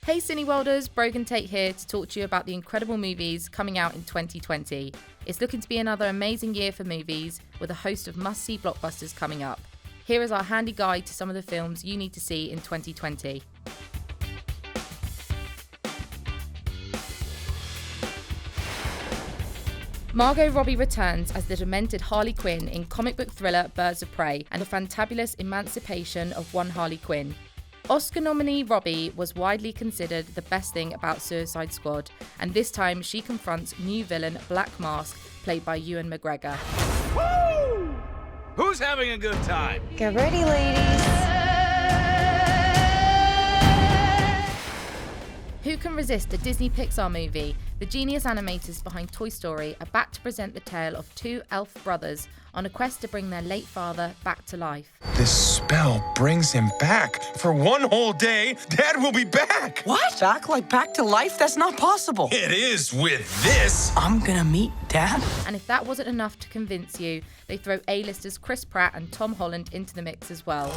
Hey Cineworlders, Brogan Tate here to talk to you about the incredible movies coming out in 2020. It's looking to be another amazing year for movies, with a host of must-see blockbusters coming up. Here is our handy guide to some of the films you need to see in 2020. Margot Robbie returns as the demented Harley Quinn in comic book thriller Birds of Prey and the fantabulous emancipation of one Harley Quinn. Oscar nominee Robbie was widely considered the best thing about Suicide Squad, and this time she confronts new villain Black Mask, played by Ewan McGregor. Woo! Who's having a good time? Get ready, ladies. Who can resist a Disney Pixar movie? The genius animators behind Toy Story are back to present the tale of two elf brothers on a quest to bring their late father back to life. This spell brings him back. For one whole day, Dad will be back. What? Back to life? That's not possible. It is with this. I'm gonna meet Dad? And if that wasn't enough to convince you, they throw A-listers Chris Pratt and Tom Holland into the mix as well.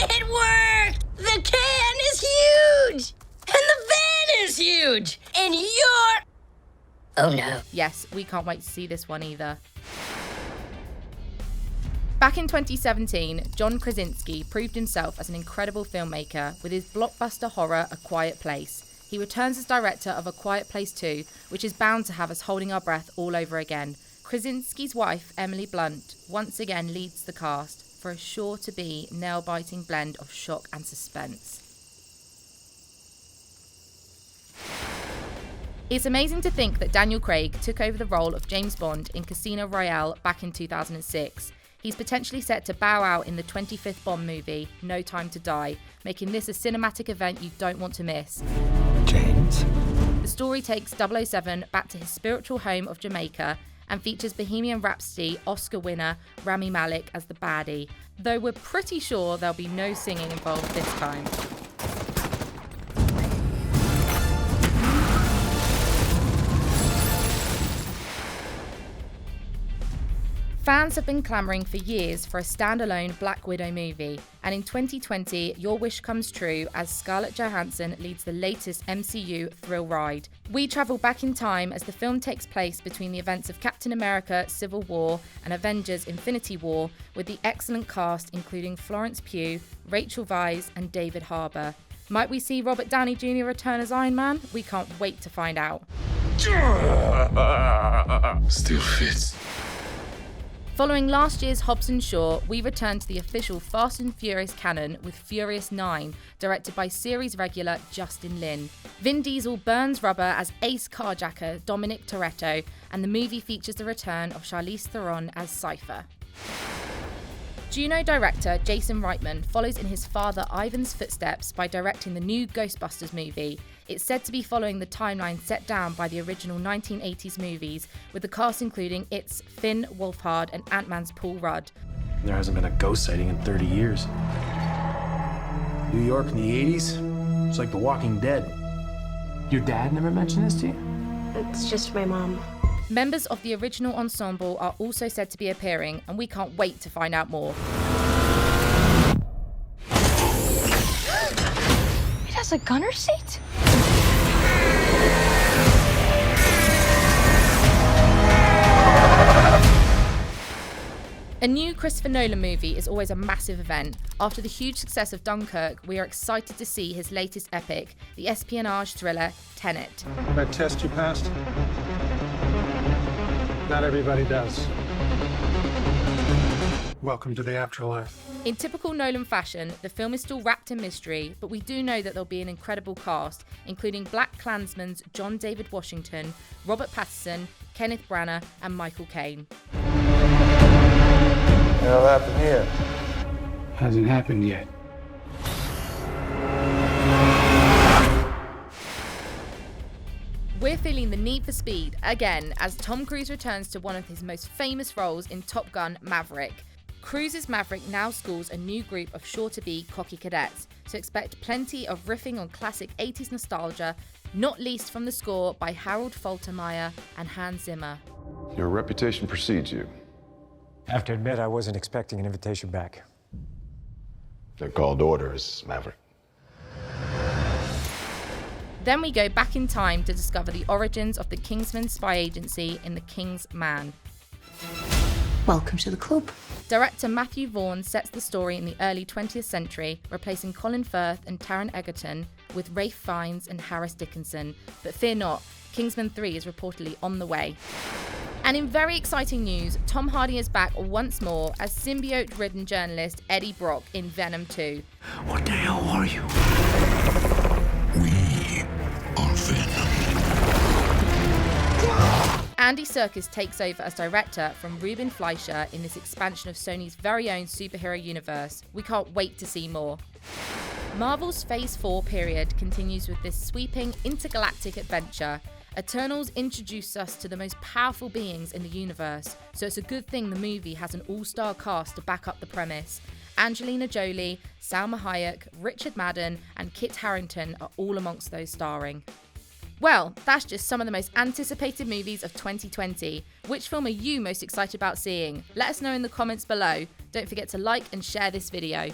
It worked! The can is huge! And the van is huge! And you're... Oh no. Yes, we can't wait to see this one either. Back in 2017, John Krasinski proved himself as an incredible filmmaker with his blockbuster horror A Quiet Place. He returns as director of A Quiet Place 2, which is bound to have us holding our breath all over again. Krasinski's wife, Emily Blunt, once again leads the cast for a sure-to-be nail-biting blend of shock and suspense. It's amazing to think that Daniel Craig took over the role of James Bond in Casino Royale back in 2006. He's potentially set to bow out in the 25th Bond movie, No Time to Die, making this a cinematic event you don't want to miss. James. The story takes 007 back to his spiritual home of Jamaica and features Bohemian Rhapsody Oscar winner Rami Malek as the baddie, though we're pretty sure there'll be no singing involved this time. Fans have been clamouring for years for a standalone Black Widow movie, and in 2020, your wish comes true as Scarlett Johansson leads the latest MCU thrill ride. We travel back in time as the film takes place between the events of Captain America Civil War and Avengers Infinity War, with the excellent cast including Florence Pugh, Rachel Weisz and David Harbour. Might we see Robert Downey Jr. return as Iron Man? We can't wait to find out. Still fits. Following last year's Hobbs & Shaw, we return to the official Fast and Furious canon with Furious 9, directed by series regular Justin Lin. Vin Diesel burns rubber as ace carjacker Dominic Toretto, and the movie features the return of Charlize Theron as Cypher. Juno director Jason Reitman follows in his father Ivan's footsteps by directing the new Ghostbusters movie. It's said to be following the timeline set down by the original 1980s movies, with the cast including It's Finn Wolfhard and Ant-Man's Paul Rudd. There hasn't been a ghost sighting in 30 years. New York in the 80s, it's like The Walking Dead. Your dad never mentioned this to you? It's just my mom. Members of the original ensemble are also said to be appearing, and we can't wait to find out more. It has a gunner seat? A new Christopher Nolan movie is always a massive event. After the huge success of Dunkirk, we are excited to see his latest epic, the espionage thriller Tenet. That test you passed? Not everybody does. Welcome to the afterlife. In typical Nolan fashion, the film is still wrapped in mystery, but we do know that there'll be an incredible cast, including Black Klansman's John David Washington, Robert Pattinson, Kenneth Branagh, and Michael Caine. What'll happen here? Hasn't happened yet. We're feeling the need for speed again as Tom Cruise returns to one of his most famous roles in Top Gun: Maverick. Cruise's Maverick now schools a new group of sure-to-be cocky cadets, so expect plenty of riffing on classic 80s nostalgia, not least from the score by Harold Faltermeyer and Hans Zimmer. Your reputation precedes you. I have to admit, I wasn't expecting an invitation back. They're called orders, Maverick. Then we go back in time to discover the origins of the Kingsman spy agency in The King's Man. Welcome to the club. Director Matthew Vaughn sets the story in the early 20th century, replacing Colin Firth and Taron Egerton with Ralph Fiennes and Harris Dickinson. But fear not, Kingsman 3 is reportedly on the way. And in very exciting news, Tom Hardy is back once more as symbiote-ridden journalist Eddie Brock in Venom 2. What the hell are you? We are Venom. Andy Serkis takes over as director from Ruben Fleischer in this expansion of Sony's very own superhero universe. We can't wait to see more. Marvel's Phase 4 period continues with this sweeping intergalactic adventure. Eternals introduce us to the most powerful beings in the universe, so it's a good thing the movie has an all-star cast to back up the premise. Angelina Jolie, Salma Hayek, Richard Madden, and Kit Harington are all amongst those starring. Well, that's just some of the most anticipated movies of 2020. Which film are you most excited about seeing? Let us know in the comments below. Don't forget to like and share this video.